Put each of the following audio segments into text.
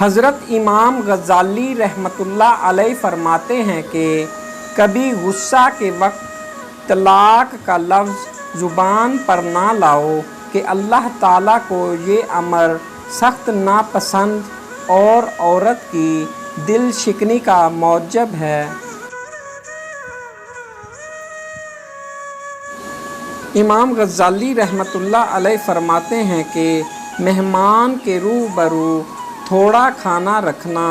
حضرت امام غزالی رحمۃ اللہ علیہ فرماتے ہیں کہ کبھی غصہ کے وقت طلاق کا لفظ زبان پر نہ لاؤ کہ اللہ تعالیٰ کو یہ امر سخت ناپسند اور عورت کی دل شکنی کا موجب ہے۔ امام غزالی رحمۃ اللہ علیہ فرماتے ہیں کہ مہمان کے روبرو تھوڑا کھانا رکھنا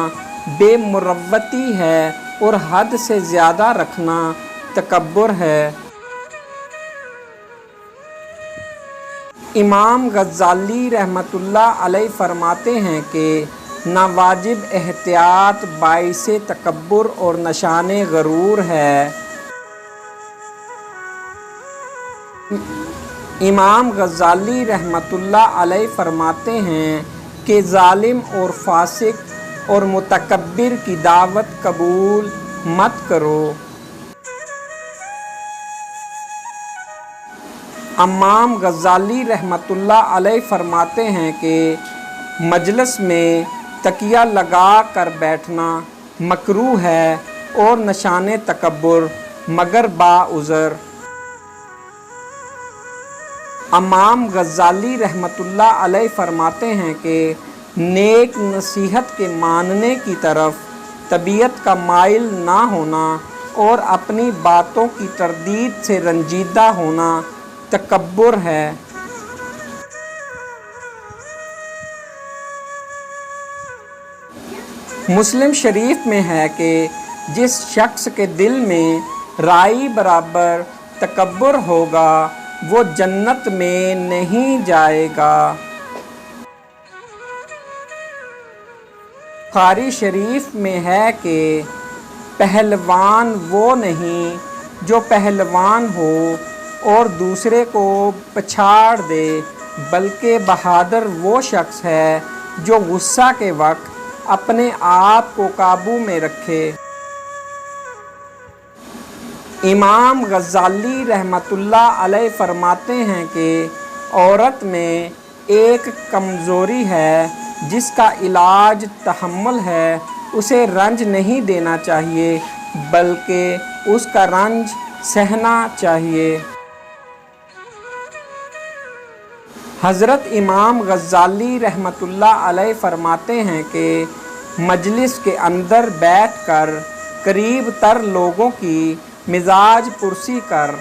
بے مروتی ہے اور حد سے زیادہ رکھنا تکبر ہے۔ امام غزالی رحمۃ اللہ علیہ فرماتے ہیں کہ ناواجب احتیاط باعث تکبر اور نشان غرور ہے۔ امام غزالی رحمۃ اللہ علیہ فرماتے ہیں کہ ظالم اور فاسق اور متکبر کی دعوت قبول مت کرو۔ امام غزالی رحمۃ اللہ علیہ فرماتے ہیں کہ مجلس میں تکیہ لگا کر بیٹھنا مکروہ ہے اور نشان تکبر مگر باعذر۔ امام غزالی رحمۃ اللہ علیہ فرماتے ہیں کہ نیک نصیحت کے ماننے کی طرف طبیعت کا مائل نہ ہونا اور اپنی باتوں کی تردید سے رنجیدہ ہونا تکبر ہے۔ مسلم شریف میں ہے کہ جس شخص کے دل میں رائی برابر تکبر ہوگا وہ جنت میں نہیں جائے گا۔ بخاری شریف میں ہے کہ پہلوان وہ نہیں جو پہلوان ہو اور دوسرے کو پچھاڑ دے، بلکہ بہادر وہ شخص ہے جو غصہ کے وقت اپنے آپ کو قابو میں رکھے۔ امام غزالی رحمۃ اللہ علیہ فرماتے ہیں کہ عورت میں ایک کمزوری ہے جس کا علاج تحمل ہے، اسے رنج نہیں دینا چاہیے بلکہ اس کا رنج سہنا چاہیے۔ حضرت امام غزالی رحمۃ اللہ علیہ فرماتے ہیں کہ مجلس کے اندر بیٹھ کر قریب تر لوگوں کی مزاج پرسی کر